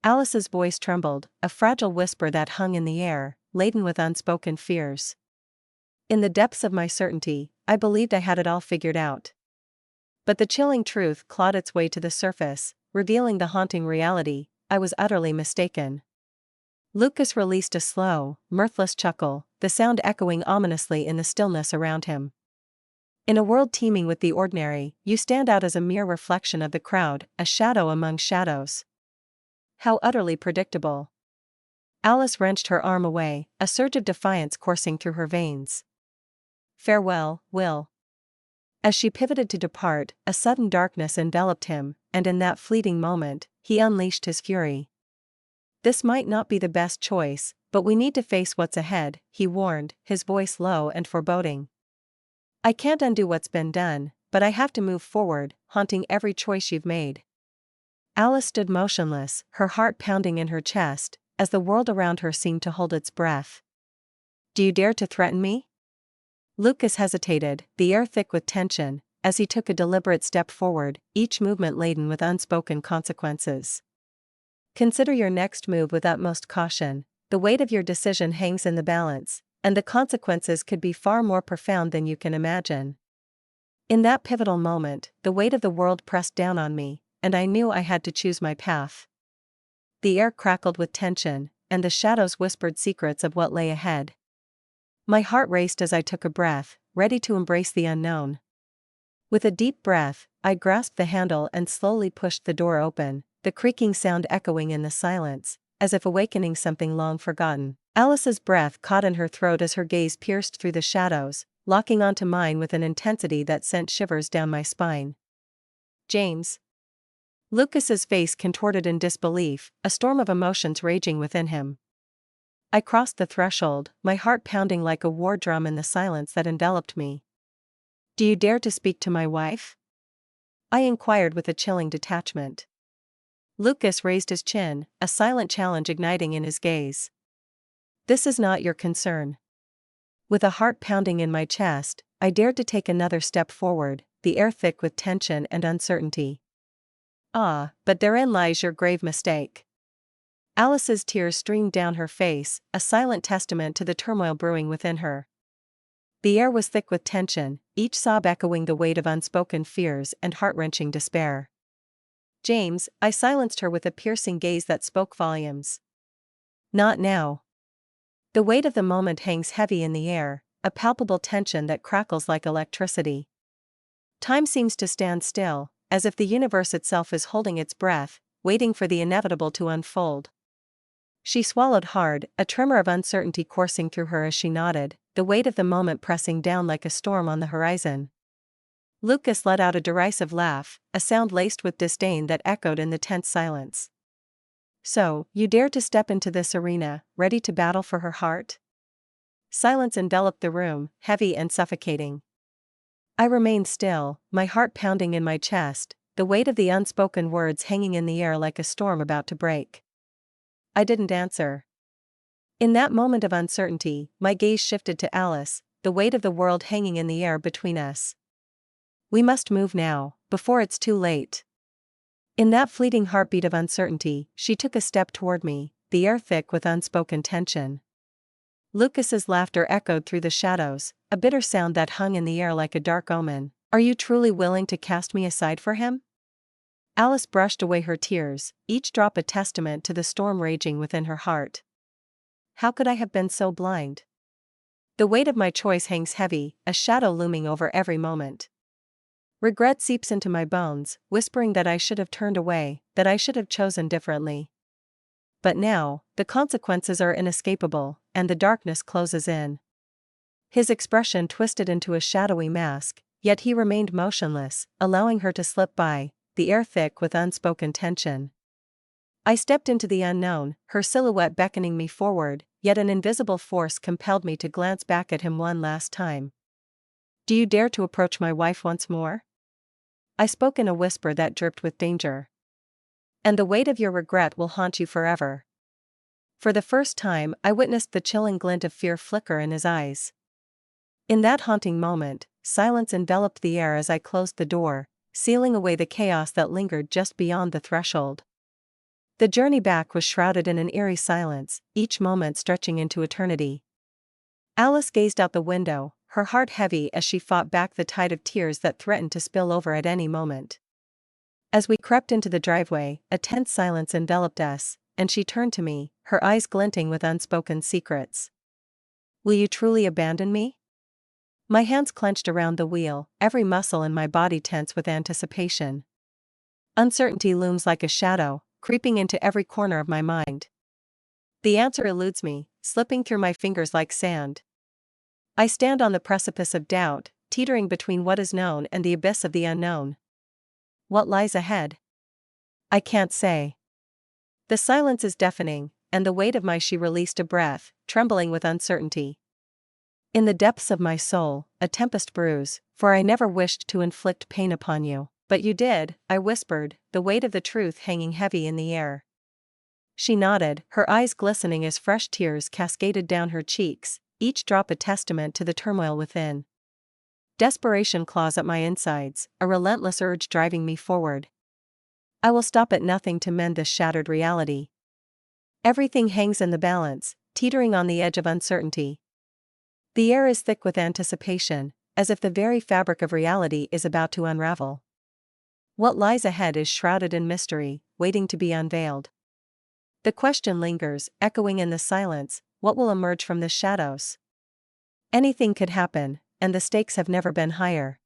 Alice's voice trembled, a fragile whisper that hung in the air, laden with unspoken fears. In the depths of my certainty, I believed I had it all figured out. But the chilling truth clawed its way to the surface, revealing the haunting reality. I was utterly mistaken. Lucas released a slow, mirthless chuckle, the sound echoing ominously in the stillness around him. In a world teeming with the ordinary, you stand out as a mere reflection of the crowd, a shadow among shadows. How utterly predictable. Alice wrenched her arm away, a surge of defiance coursing through her veins. Farewell, Will. As she pivoted to depart, a sudden darkness enveloped him, and in that fleeting moment, he unleashed his fury. This might not be the best choice, but we need to face what's ahead, he warned, his voice low and foreboding. I can't undo what's been done, but I have to move forward, haunting every choice you've made. Alice stood motionless, her heart pounding in her chest, as the world around her seemed to hold its breath. Do you dare to threaten me? Lucas hesitated, the air thick with tension, as he took a deliberate step forward, each movement laden with unspoken consequences. Consider your next move with utmost caution. The weight of your decision hangs in the balance, and the consequences could be far more profound than you can imagine. In that pivotal moment, the weight of the world pressed down on me, and I knew I had to choose my path. The air crackled with tension, and the shadows whispered secrets of what lay ahead. My heart raced as I took a breath, ready to embrace the unknown. With a deep breath, I grasped the handle and slowly pushed the door open, the creaking sound echoing in the silence, as if awakening something long forgotten. Alice's breath caught in her throat as her gaze pierced through the shadows, locking onto mine with an intensity that sent shivers down my spine. James. Lucas's face contorted in disbelief, a storm of emotions raging within him. I crossed the threshold, my heart pounding like a war drum in the silence that enveloped me. Do you dare to speak to my wife? I inquired with a chilling detachment. Lucas raised his chin, a silent challenge igniting in his gaze. This is not your concern. With a heart pounding in my chest, I dared to take another step forward, the air thick with tension and uncertainty. Ah, but therein lies your grave mistake. Alice's tears streamed down her face, a silent testament to the turmoil brewing within her. The air was thick with tension, each sob echoing the weight of unspoken fears and heart-wrenching despair. James, I silenced her with a piercing gaze that spoke volumes. Not now. The weight of the moment hangs heavy in the air, a palpable tension that crackles like electricity. Time seems to stand still, as if the universe itself is holding its breath, waiting for the inevitable to unfold. She swallowed hard, a tremor of uncertainty coursing through her as she nodded, the weight of the moment pressing down like a storm on the horizon. Lucas let out a derisive laugh, a sound laced with disdain that echoed in the tense silence. "So, you dare to step into this arena, ready to battle for her heart?" Silence enveloped the room, heavy and suffocating. I remained still, my heart pounding in my chest, the weight of the unspoken words hanging in the air like a storm about to break. I didn't answer. In that moment of uncertainty, my gaze shifted to Alice, the weight of the world hanging in the air between us. "We must move now, before it's too late." In that fleeting heartbeat of uncertainty, she took a step toward me, the air thick with unspoken tension. Lucas's laughter echoed through the shadows, a bitter sound that hung in the air like a dark omen. "Are you truly willing to cast me aside for him?" Alice brushed away her tears, each drop a testament to the storm raging within her heart. How could I have been so blind? The weight of my choice hangs heavy, a shadow looming over every moment. Regret seeps into my bones, whispering that I should have turned away, that I should have chosen differently. But now, the consequences are inescapable, and the darkness closes in. His expression twisted into a shadowy mask, yet he remained motionless, allowing her to slip by, the air thick with unspoken tension. I stepped into the unknown, her silhouette beckoning me forward, yet an invisible force compelled me to glance back at him one last time. "Do you dare to approach my wife once more?" I spoke in a whisper that dripped with danger. "And the weight of your regret will haunt you forever." For the first time, I witnessed the chilling glint of fear flicker in his eyes. In that haunting moment, silence enveloped the air as I closed the door, sealing away the chaos that lingered just beyond the threshold. The journey back was shrouded in an eerie silence, each moment stretching into eternity. Alice gazed out the window, her heart heavy as she fought back the tide of tears that threatened to spill over at any moment. As we crept into the driveway, a tense silence enveloped us, and she turned to me, her eyes glinting with unspoken secrets. "Will you truly abandon me?" My hands clenched around the wheel, every muscle in my body tense with anticipation. Uncertainty looms like a shadow, creeping into every corner of my mind. The answer eludes me, slipping through my fingers like sand. I stand on the precipice of doubt, teetering between what is known and the abyss of the unknown. What lies ahead? I can't say. The silence is deafening, and the weight of my she released a breath, trembling with uncertainty. "In the depths of my soul, a tempest brews, for I never wished to inflict pain upon you, but you did," I whispered, the weight of the truth hanging heavy in the air. She nodded, her eyes glistening as fresh tears cascaded down her cheeks, each drop a testament to the turmoil within. Desperation claws at my insides, a relentless urge driving me forward. I will stop at nothing to mend this shattered reality. Everything hangs in the balance, teetering on the edge of uncertainty. The air is thick with anticipation, as if the very fabric of reality is about to unravel. What lies ahead is shrouded in mystery, waiting to be unveiled. The question lingers, echoing in the silence: what will emerge from the shadows? Anything could happen, and the stakes have never been higher.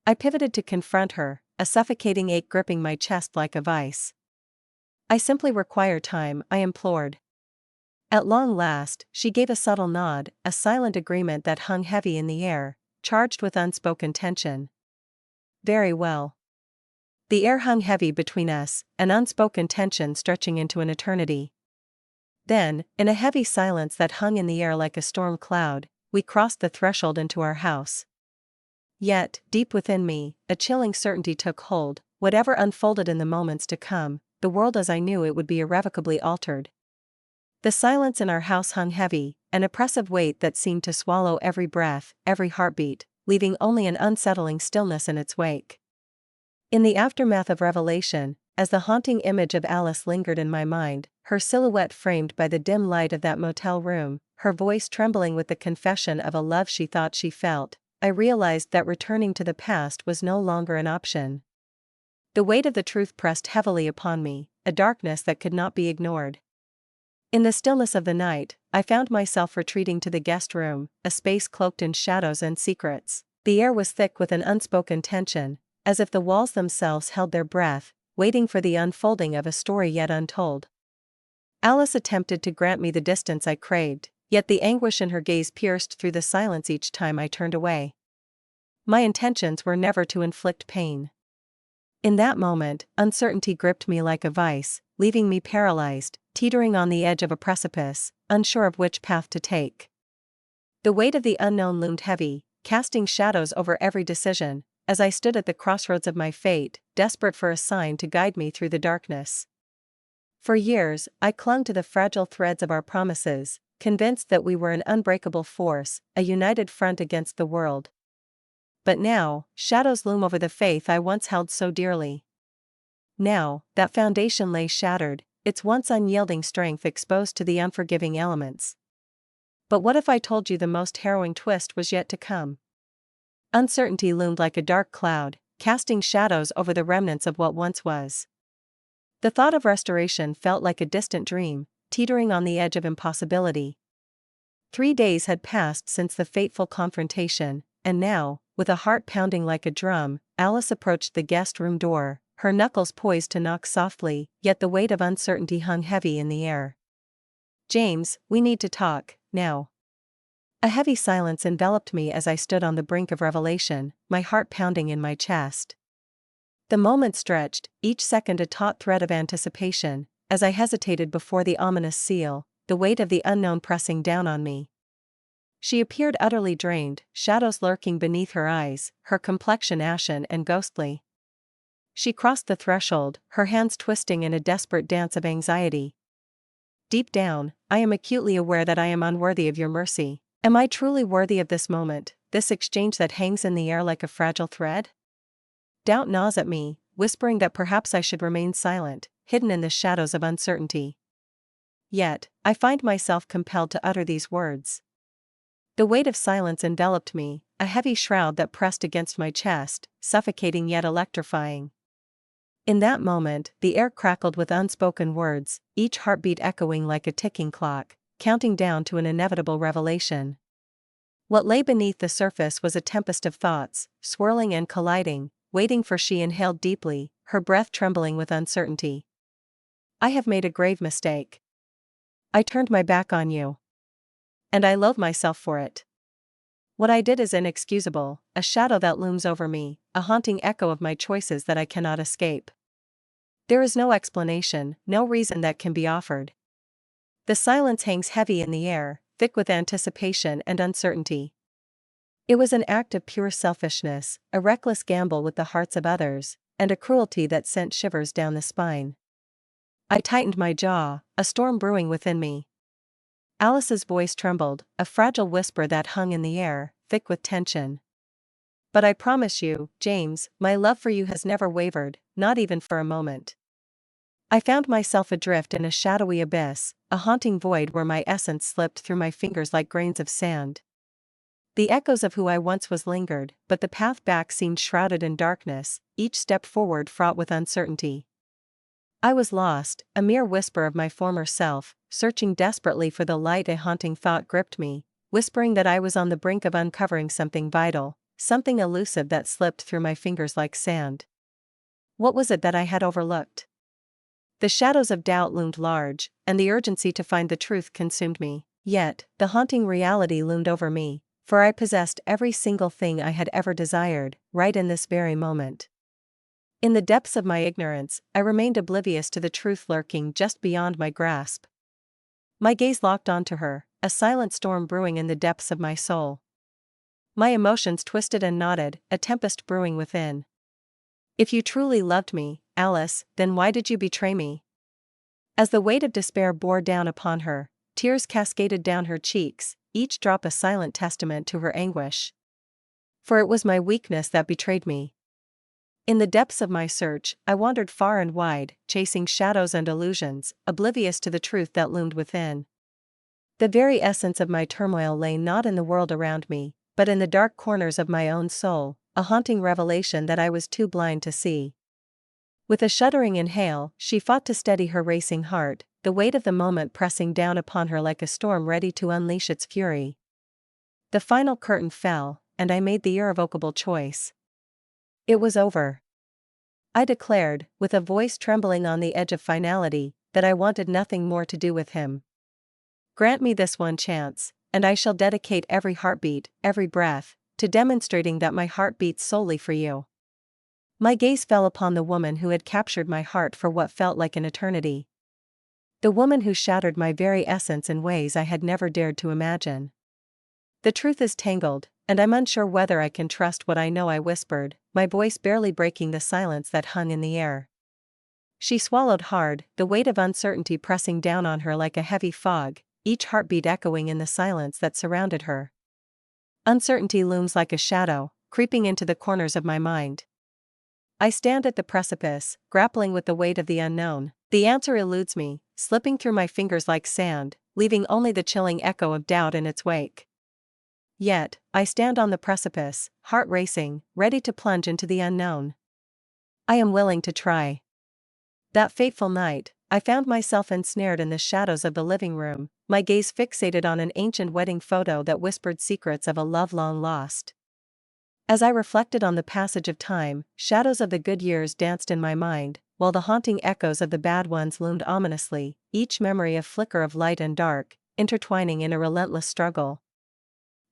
I pivoted to confront her, a suffocating ache gripping my chest like a vice. "I simply require time," I implored. At long last, she gave a subtle nod, a silent agreement that hung heavy in the air, charged with unspoken tension. "Very well." The air hung heavy between us, an unspoken tension stretching into an eternity. Then, in a heavy silence that hung in the air like a storm cloud, we crossed the threshold into our house. Yet, deep within me, a chilling certainty took hold: whatever unfolded in the moments to come, the world as I knew it would be irrevocably altered. The silence in our house hung heavy, an oppressive weight that seemed to swallow every breath, every heartbeat, leaving only an unsettling stillness in its wake. In the aftermath of revelation, as the haunting image of Alice lingered in my mind, her silhouette framed by the dim light of that motel room, her voice trembling with the confession of a love she thought she felt, I realized that returning to the past was no longer an option. The weight of the truth pressed heavily upon me, a darkness that could not be ignored. In the stillness of the night, I found myself retreating to the guest room, a space cloaked in shadows and secrets. The air was thick with an unspoken tension, as if the walls themselves held their breath, waiting for the unfolding of a story yet untold. Alice attempted to grant me the distance I craved, yet the anguish in her gaze pierced through the silence each time I turned away. My intentions were never to inflict pain. In that moment, uncertainty gripped me like a vice, leaving me paralyzed, teetering on the edge of a precipice, unsure of which path to take. The weight of the unknown loomed heavy, casting shadows over every decision, as I stood at the crossroads of my fate, desperate for a sign to guide me through the darkness. For years, I clung to the fragile threads of our promises, convinced that we were an unbreakable force, a united front against the world. But now, shadows loom over the faith I once held so dearly. Now, that foundation lay shattered, its once unyielding strength exposed to the unforgiving elements. But what if I told you the most harrowing twist was yet to come? Uncertainty loomed like a dark cloud, casting shadows over the remnants of what once was. The thought of restoration felt like a distant dream, teetering on the edge of impossibility. 3 days had passed since the fateful confrontation, and now, with a heart pounding like a drum, Alice approached the guest room door, her knuckles poised to knock softly, yet the weight of uncertainty hung heavy in the air. "James, we need to talk, now." A heavy silence enveloped me as I stood on the brink of revelation, my heart pounding in my chest. The moment stretched, each second a taut thread of anticipation, as I hesitated before the ominous seal, the weight of the unknown pressing down on me. She appeared utterly drained, shadows lurking beneath her eyes, her complexion ashen and ghostly. She crossed the threshold, her hands twisting in a desperate dance of anxiety. "Deep down, I am acutely aware that I am unworthy of your mercy. Am I truly worthy of this moment, this exchange that hangs in the air like a fragile thread?" Doubt gnaws at me, whispering that perhaps I should remain silent, hidden in the shadows of uncertainty. Yet, I find myself compelled to utter these words. The weight of silence enveloped me, a heavy shroud that pressed against my chest, suffocating yet electrifying. In that moment, the air crackled with unspoken words, each heartbeat echoing like a ticking clock, counting down to an inevitable revelation. What lay beneath the surface was a tempest of thoughts, swirling and colliding, waiting for. She inhaled deeply, her breath trembling with uncertainty. "I have made a grave mistake. I turned my back on you. And I loathe myself for it. What I did is inexcusable, a shadow that looms over me, a haunting echo of my choices that I cannot escape. There is no explanation, no reason that can be offered." The silence hangs heavy in the air, thick with anticipation and uncertainty. It was an act of pure selfishness, a reckless gamble with the hearts of others, and a cruelty that sent shivers down the spine. I tightened my jaw, a storm brewing within me. Alice's voice trembled, a fragile whisper that hung in the air, thick with tension. "But I promise you, James, my love for you has never wavered, not even for a moment." I found myself adrift in a shadowy abyss, a haunting void where my essence slipped through my fingers like grains of sand. The echoes of who I once was lingered, but the path back seemed shrouded in darkness, each step forward fraught with uncertainty. I was lost, a mere whisper of my former self, searching desperately for the light. A haunting thought gripped me, whispering that I was on the brink of uncovering something vital, something elusive that slipped through my fingers like sand. What was it that I had overlooked? The shadows of doubt loomed large, and the urgency to find the truth consumed me. Yet, the haunting reality loomed over me, for I possessed every single thing I had ever desired, right in this very moment. In the depths of my ignorance, I remained oblivious to the truth lurking just beyond my grasp. My gaze locked onto her, a silent storm brewing in the depths of my soul. My emotions twisted and knotted, a tempest brewing within. "If you truly loved me, Alice, then why did you betray me?" As the weight of despair bore down upon her, tears cascaded down her cheeks, each drop a silent testament to her anguish. For it was my weakness that betrayed me. In the depths of my search, I wandered far and wide, chasing shadows and illusions, oblivious to the truth that loomed within. The very essence of my turmoil lay not in the world around me, but in the dark corners of my own soul, a haunting revelation that I was too blind to see. With a shuddering inhale, she fought to steady her racing heart, the weight of the moment pressing down upon her like a storm ready to unleash its fury. The final curtain fell, and I made the irrevocable choice. It was over. I declared, with a voice trembling on the edge of finality, that I wanted nothing more to do with him. Grant me this one chance, and I shall dedicate every heartbeat, every breath, to demonstrating that my heart beats solely for you. My gaze fell upon the woman who had captured my heart for what felt like an eternity. The woman who shattered my very essence in ways I had never dared to imagine. The truth is tangled, and I'm unsure whether I can trust what I know, I whispered, my voice barely breaking the silence that hung in the air. She swallowed hard, the weight of uncertainty pressing down on her like a heavy fog, each heartbeat echoing in the silence that surrounded her. Uncertainty looms like a shadow, creeping into the corners of my mind. I stand at the precipice, grappling with the weight of the unknown. The answer eludes me, slipping through my fingers like sand, leaving only the chilling echo of doubt in its wake. Yet, I stand on the precipice, heart racing, ready to plunge into the unknown. I am willing to try. That fateful night, I found myself ensnared in the shadows of the living room, my gaze fixated on an ancient wedding photo that whispered secrets of a love long lost. As I reflected on the passage of time, shadows of the good years danced in my mind, while the haunting echoes of the bad ones loomed ominously, each memory a flicker of light and dark, intertwining in a relentless struggle.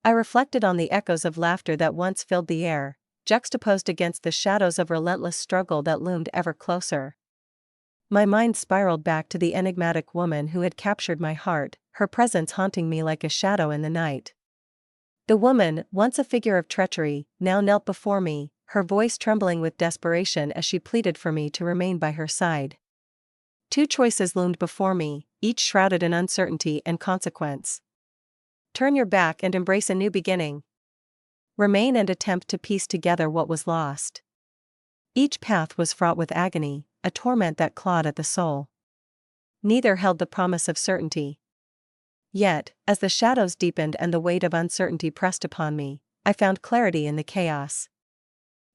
I reflected on the echoes of laughter that once filled the air, juxtaposed against the shadows of relentless struggle that loomed ever closer. My mind spiraled back to the enigmatic woman who had captured my heart, her presence haunting me like a shadow in the night. The woman, once a figure of treachery, now knelt before me, her voice trembling with desperation as she pleaded for me to remain by her side. Two choices loomed before me, each shrouded in uncertainty and consequence. Turn your back and embrace a new beginning. Remain and attempt to piece together what was lost. Each path was fraught with agony, a torment that clawed at the soul. Neither held the promise of certainty. Yet, as the shadows deepened and the weight of uncertainty pressed upon me, I found clarity in the chaos.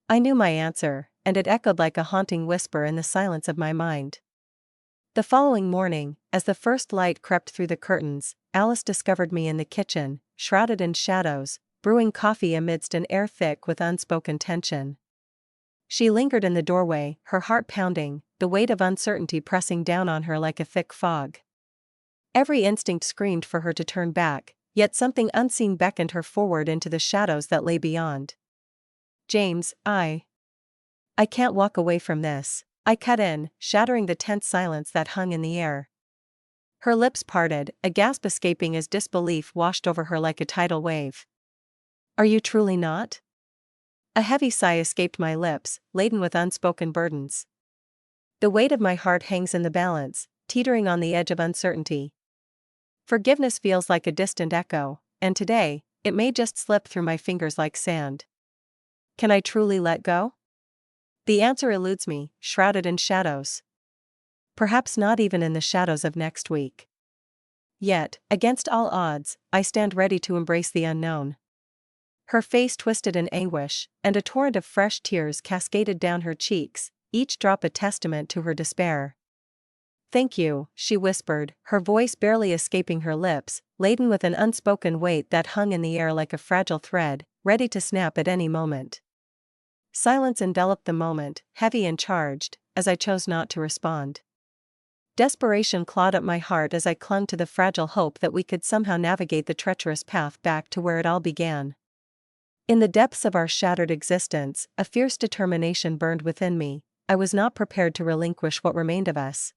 I knew my answer, and it echoed like a haunting whisper in the silence of my mind. The following morning, as the first light crept through the curtains, Alice discovered me in the kitchen, shrouded in shadows, brewing coffee amidst an air thick with unspoken tension. She lingered in the doorway, her heart pounding, the weight of uncertainty pressing down on her like a thick fog. Every instinct screamed for her to turn back, yet something unseen beckoned her forward into the shadows that lay beyond. James, I can't walk away from this, I cut in, shattering the tense silence that hung in the air. Her lips parted, a gasp escaping as disbelief washed over her like a tidal wave. Are you truly not? A heavy sigh escaped my lips, laden with unspoken burdens. The weight of my heart hangs in the balance, teetering on the edge of uncertainty. Forgiveness feels like a distant echo, and today, it may just slip through my fingers like sand. Can I truly let go? The answer eludes me, shrouded in shadows. Perhaps not even in the shadows of next week. Yet, against all odds, I stand ready to embrace the unknown. Her face twisted in anguish, and a torrent of fresh tears cascaded down her cheeks, each drop a testament to her despair. Thank you, she whispered, her voice barely escaping her lips, laden with an unspoken weight that hung in the air like a fragile thread, ready to snap at any moment. Silence enveloped the moment, heavy and charged, as I chose not to respond. Desperation clawed at my heart as I clung to the fragile hope that we could somehow navigate the treacherous path back to where it all began. In the depths of our shattered existence, a fierce determination burned within me. I was not prepared to relinquish what remained of us.